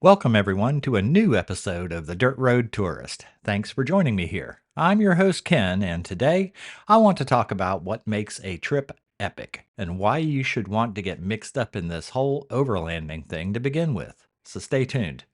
Welcome, everyone, to a new episode of the Dirt Road Tourist. Thanks for joining me here. I'm your host, Ken, and today I want to talk about what makes a trip epic and why you should want to get mixed up in this whole overlanding thing to begin with. So stay tuned.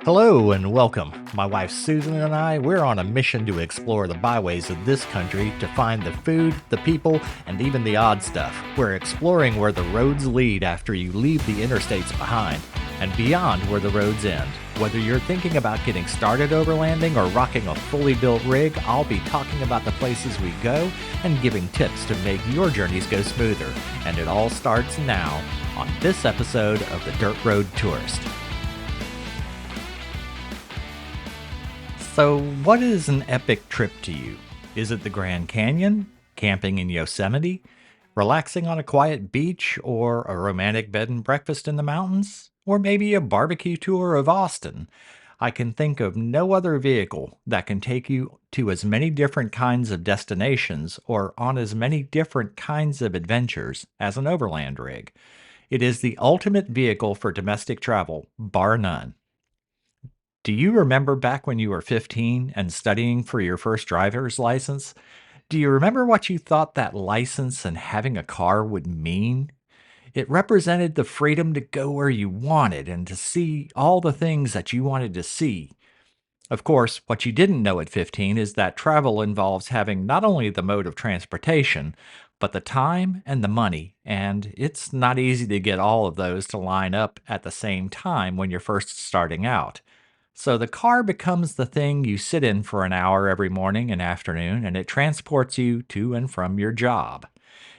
Hello and welcome. My wife Susan and we're on a mission to explore the byways of this country to find the food, the people, and even the odd stuff. We're exploring where the roads lead after you leave the interstates behind and beyond where the roads end. Whether you're thinking about getting started overlanding or rocking a fully built rig, I'll be talking about the places we go and giving tips to make your journeys go smoother. And it all starts now on this episode of the Dirt Road Tourist. So, what is an epic trip to you? Is it the Grand Canyon, camping in Yosemite, relaxing on a quiet beach, or a romantic bed and breakfast in the mountains? Or maybe a barbecue tour of Austin? I can think of no other vehicle that can take you to as many different kinds of destinations or on as many different kinds of adventures as an overland rig. It is the ultimate vehicle for domestic travel, bar none. Do you remember back when you were 15 and studying for your first driver's license? Do you remember what you thought that license and having a car would mean? It represented the freedom to go where you wanted and to see all the things that you wanted to see. Of course, what you didn't know at 15 is that travel involves having not only the mode of transportation, but the time and the money, and it's not easy to get all of those to line up at the same time when you're first starting out. So the car becomes the thing you sit in for an hour every morning and afternoon, and it transports you to and from your job.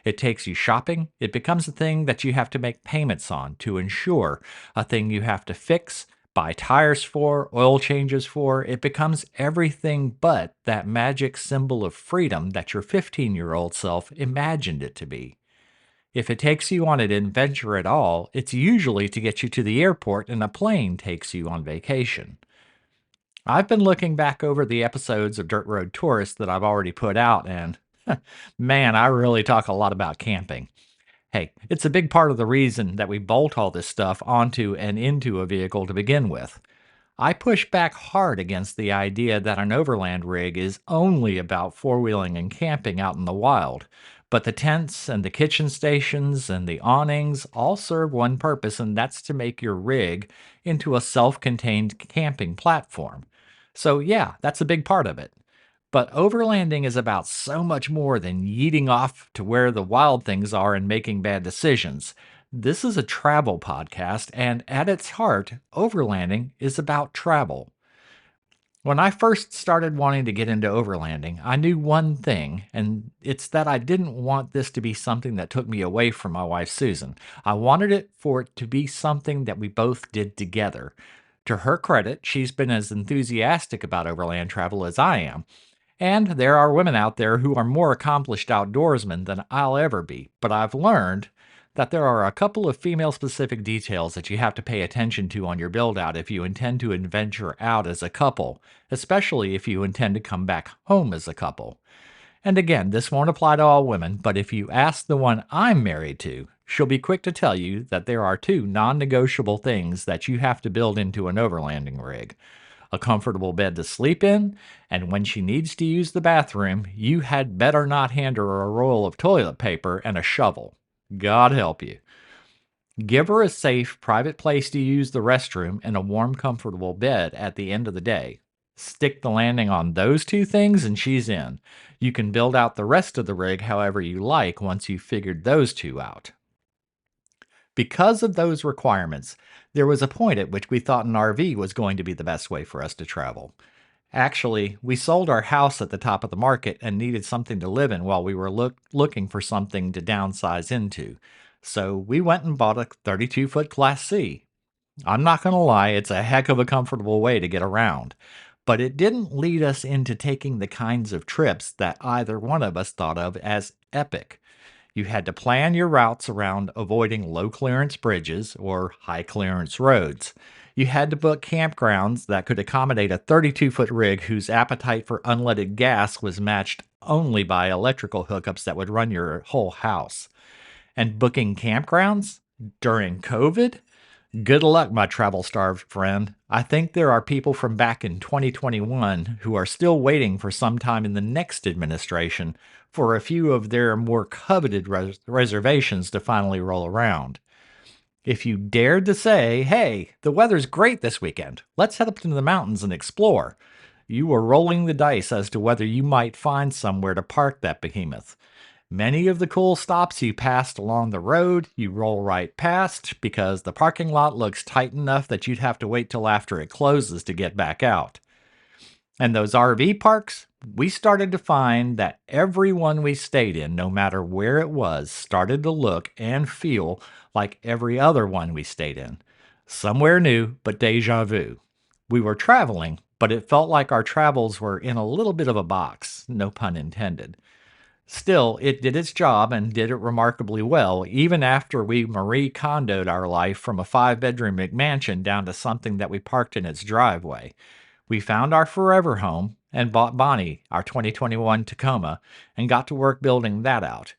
It takes you shopping. It becomes a thing that you have to make payments on to insure, a thing you have to fix, buy tires for, oil changes for. It becomes everything but that magic symbol of freedom that your 15-year-old self imagined it to be. If it takes you on an adventure at all, it's usually to get you to the airport and a plane takes you on vacation. I've been looking back over the episodes of Dirt Road Tourist that I've already put out, and man, I really talk a lot about camping. Hey, it's a big part of the reason that we bolt all this stuff onto and into a vehicle to begin with. I push back hard against the idea that an overland rig is only about four-wheeling and camping out in the wild. But the tents and the kitchen stations and the awnings all serve one purpose, and that's to make your rig into a self-contained camping platform. So yeah, that's a big part of it. But overlanding is about so much more than yeeting off to where the wild things are and making bad decisions. This is a travel podcast, and at its heart, overlanding is about travel. When I first started wanting to get into overlanding, I knew one thing, and it's that I didn't want this to be something that took me away from my wife, Susan. I wanted it for it to be something that we both did together. To her credit, she's been as enthusiastic about overland travel as I am. And there are women out there who are more accomplished outdoorsmen than I'll ever be. But I've learned that there are a couple of female specific details that you have to pay attention to on your build out if you intend to adventure out as a couple, especially if you intend to come back home as a couple. And again, this won't apply to all women, but if you ask the one I'm married to, she'll be quick to tell you that there are two non negotiable things that you have to build into an overlanding rig: a comfortable bed to sleep in, and when she needs to use the bathroom, you had better not hand her a roll of toilet paper and a shovel. God help you. Give her a safe, private place to use the restroom and a warm, comfortable bed at the end of the day. Stick the landing on those two things and she's in. You can build out the rest of the rig however you like once you've figured those two out. Because of those requirements, there was a point at which we thought an RV was going to be the best way for us to travel. Actually, we sold our house at the top of the market and needed something to live in while we were looking for something to downsize into. So we went and bought a 32-foot Class C. I'm not going to lie, it's a heck of a comfortable way to get around. But it didn't lead us into taking the kinds of trips that either one of us thought of as epic. You had to plan your routes around avoiding low clearance bridges or high clearance roads. You had to book campgrounds that could accommodate a 32-foot rig whose appetite for unleaded gas was matched only by electrical hookups that would run your whole house. And booking campgrounds during COVID? Good luck, my travel starved friend. I think there are people from back in 2021 who are still waiting for some time in the next administration for a few of their more coveted reservations to finally roll around. If you dared to say, hey, the weather's great this weekend, let's head up into the mountains and explore, you were rolling the dice as to whether you might find somewhere to park that behemoth. Many of the cool stops you passed along the road, you roll right past because the parking lot looks tight enough that you'd have to wait till after it closes to get back out. And those RV parks, we started to find that every one we stayed in, no matter where it was, started to look and feel like every other one we stayed in. Somewhere new, but deja vu. We were traveling, but it felt like our travels were in a little bit of a box, no pun intended. Still, it did its job and did it remarkably well, even after we Marie Kondoed our life from a 5 bedroom McMansion down to something that we parked in its driveway. We found our forever home and bought Bonnie, our 2021 Tacoma, and got to work building that out.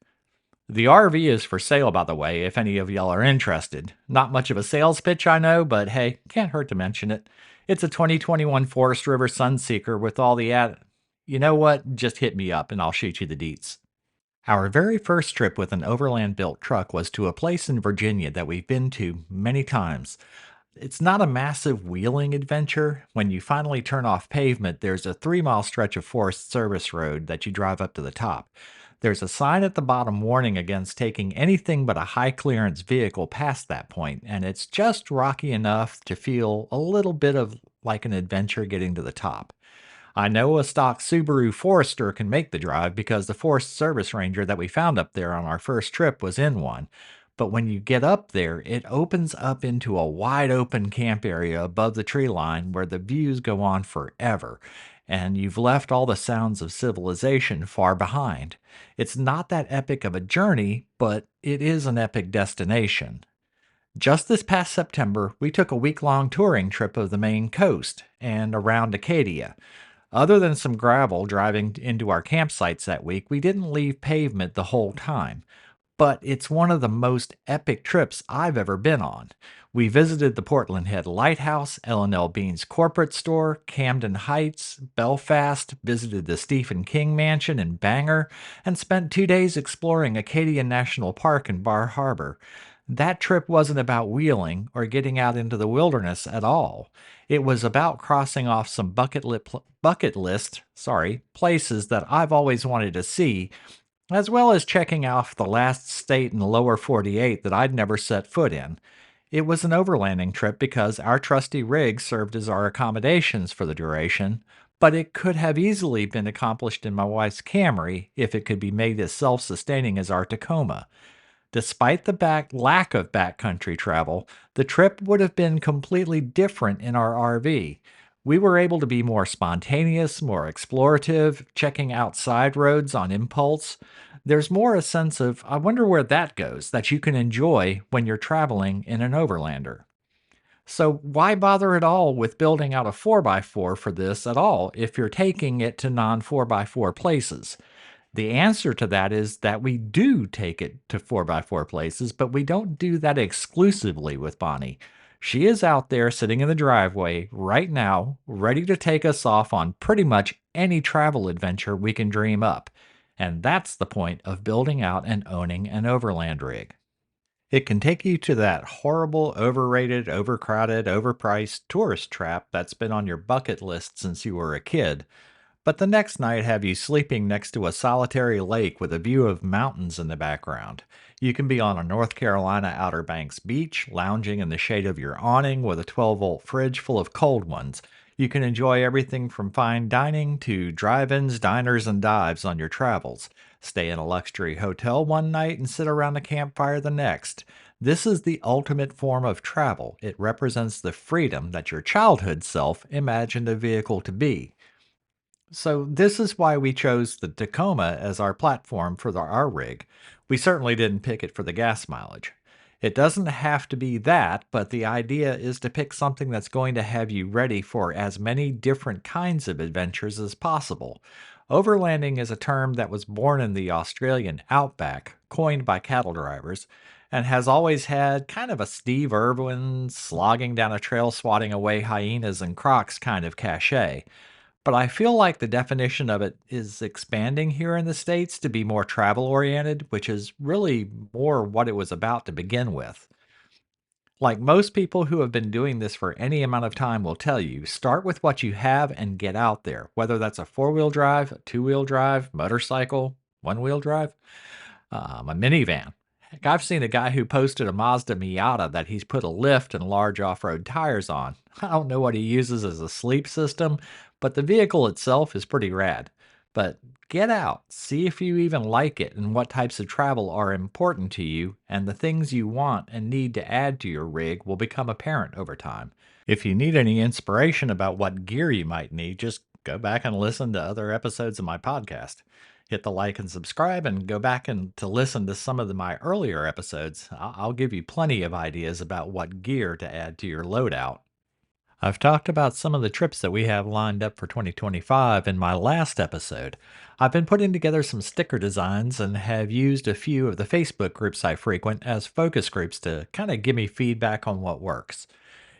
The RV is for sale, by the way, if any of y'all are interested. Not much of a sales pitch, I know, but hey, can't hurt to mention it. It's a 2021 Forest River Sunseeker with all the You know what? Just hit me up and I'll shoot you the deets. Our very first trip with an overland built truck was to a place in Virginia that we've been to many times. It's not a massive wheeling adventure. When you finally turn off pavement, there's a 3 mile stretch of Forest Service Road that you drive up to the top. There's a sign at the bottom warning against taking anything but a high clearance vehicle past that point, and it's just rocky enough to feel a little bit of like an adventure getting to the top. I know a stock Subaru Forester can make the drive because the Forest Service Ranger that we found up there on our first trip was in one. But when you get up there, it opens up into a wide open camp area above the tree line where the views go on forever, and you've left all the sounds of civilization far behind. It's not that epic of a journey, but it is an epic destination. Just this past September, we took a week-long touring trip of the Maine coast and around Acadia. Other than some gravel driving into our campsites that week, we didn't leave pavement the whole time. But it's one of the most epic trips I've ever been on. We visited the Portland Head Lighthouse, L&L Bean's corporate store, Camden Heights, Belfast, visited the Stephen King Mansion in Bangor, and spent 2 days exploring Acadia National Park in Bar Harbor. That trip wasn't about wheeling or getting out into the wilderness at all. It was about crossing off some bucket list, places that I've always wanted to see, as well as checking off the last state in the lower 48 that I'd never set foot in. It was an overlanding trip because our trusty rig served as our accommodations for the duration, but it could have easily been accomplished in my wife's Camry if it could be made as self-sustaining as our Tacoma. Despite the lack of backcountry travel, the trip would have been completely different in our RV. We were able to be more spontaneous, more explorative, checking out side roads on impulse. There's more a sense of, I wonder where that goes, that you can enjoy when you're traveling in an overlander. So, why bother at all with building out a 4x4 for this at all if you're taking it to non 4x4 places? The answer to that is that we do take it to 4x4 places, but we don't do that exclusively with Bonnie. She is out there sitting in the driveway right now, ready to take us off on pretty much any travel adventure we can dream up. And that's the point of building out and owning an overland rig. It can take you to that horrible, overrated, overcrowded, overpriced tourist trap that's been on your bucket list since you were a kid, but the next night have you sleeping next to a solitary lake with a view of mountains in the background. You can be on a North Carolina Outer Banks beach, lounging in the shade of your awning with a 12-volt fridge full of cold ones. You can enjoy everything from fine dining to drive-ins, diners, and dives on your travels. Stay in a luxury hotel one night and sit around a campfire the next. This is the ultimate form of travel. It represents the freedom that your childhood self imagined a vehicle to be. So this is why we chose the Tacoma as our platform for our rig. We certainly didn't pick it for the gas mileage. It doesn't have to be that, but the idea is to pick something that's going to have you ready for as many different kinds of adventures as possible. Overlanding is a term that was born in the Australian outback, coined by cattle drivers, and has always had kind of a Steve Irwin slogging down a trail swatting away hyenas and crocs kind of cachet. But I feel like the definition of it is expanding here in the States to be more travel oriented, which is really more what it was about to begin with. Like most people who have been doing this for any amount of time will tell you, start with what you have and get out there, whether that's a four-wheel drive, a two-wheel drive, motorcycle, one-wheel drive, a minivan. Heck, I've seen a guy who posted a Mazda Miata that he's put a lift and large off-road tires on. I don't know what he uses as a sleep system, but the vehicle itself is pretty rad. But get out, see if you even like it and what types of travel are important to you, and the things you want and need to add to your rig will become apparent over time. If you need any inspiration about what gear you might need, just go back and listen to other episodes of my podcast. Hit the like and subscribe and go back and to listen to some of my earlier episodes. I'll give you plenty of ideas about what gear to add to your loadout. I've talked about some of the trips that we have lined up for 2025 in my last episode. I've been putting together some sticker designs and have used a few of the Facebook groups I frequent as focus groups to kind of give me feedback on what works.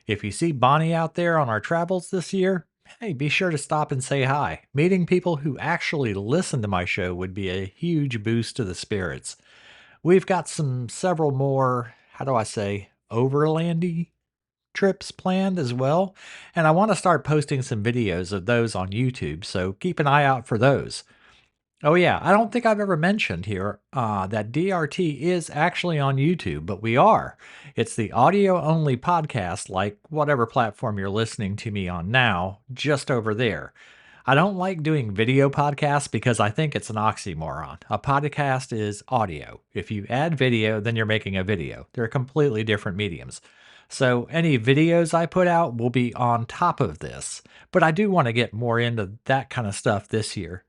If you see Bonnie out there on our travels this year, hey, be sure to stop and say hi. Meeting people who actually listen to my show would be a huge boost to the spirits. We've got several more, how do I say, overlandy trips planned as well, and I want to start posting some videos of those on YouTube, so keep an eye out for those. Oh yeah, I don't think I've ever mentioned here that DRT is actually on YouTube, but we are. It's the audio only podcast, like whatever platform you're listening to me on now, just over there. I don't like doing video podcasts because I think it's an oxymoron. A podcast is audio. If you add video, then you're making a video. They're completely different mediums. So any videos I put out will be on top of this, but I do want to get more into that kind of stuff this year.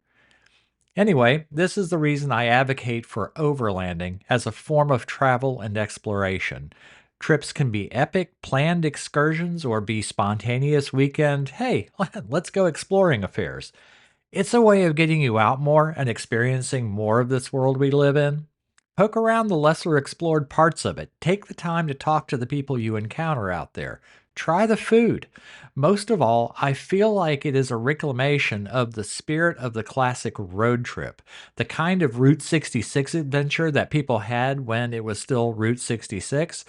Anyway, this is the reason I advocate for overlanding as a form of travel and exploration. Trips can be epic, planned excursions, or be spontaneous weekend, hey, let's go exploring affairs. It's a way of getting you out more and experiencing more of this world we live in. Poke around the lesser explored parts of it. Take the time to talk to the people you encounter out there. Try the food. Most of all, I feel like it is a reclamation of the spirit of the classic road trip, the kind of Route 66 adventure that people had when it was still Route 66.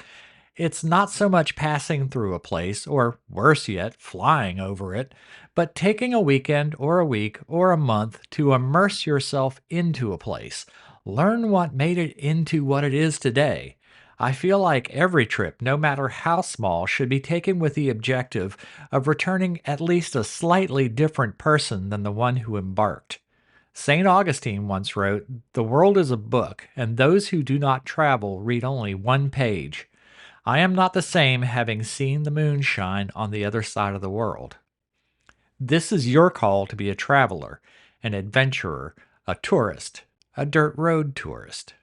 It's not so much passing through a place, or worse yet, flying over it, but taking a weekend or a week or a month to immerse yourself into a place. Learn what made it into what it is today. I feel like every trip, no matter how small, should be taken with the objective of returning at least a slightly different person than the one who embarked. St. Augustine once wrote, "The world is a book, and those who do not travel read only one page. I am not the same having seen the moon shine on the other side of the world." This is your call to be a traveler, an adventurer, a tourist, a dirt road tourist.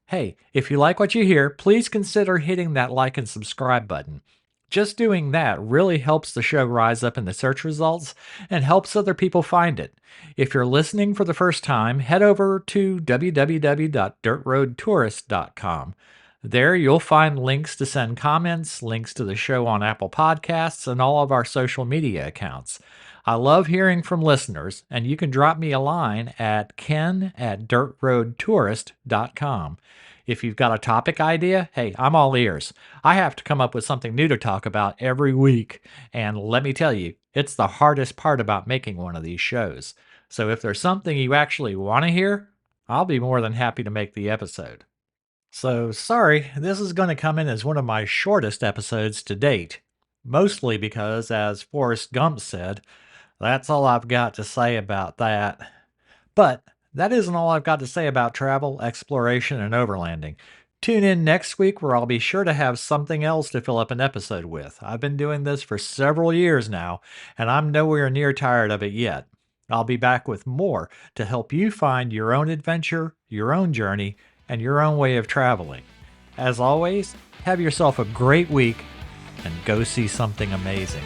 Hey, if you like what you hear, please consider hitting that like and subscribe button. Just doing that really helps the show rise up in the search results and helps other people find it. If you're listening for the first time, head over to www.dirtroadtourist.com. There you'll find links to send comments, links to the show on Apple Podcasts, and all of our social media accounts. I love hearing from listeners, and you can drop me a line at ken@dirtroadtourist.com. If you've got a topic idea, hey, I'm all ears. I have to come up with something new to talk about every week, and let me tell you, it's the hardest part about making one of these shows. So if there's something you actually want to hear, I'll be more than happy to make the episode. So sorry, this is going to come in as one of my shortest episodes to date, mostly because, as Forrest Gump said, that's all I've got to say about that. But that isn't all I've got to say about travel, exploration, and overlanding. Tune in next week where I'll be sure to have something else to fill up an episode with. I've been doing this for several years now, and I'm nowhere near tired of it yet. I'll be back with more to help you find your own adventure, your own journey, and your own way of traveling. As always, have yourself a great week and go see something amazing.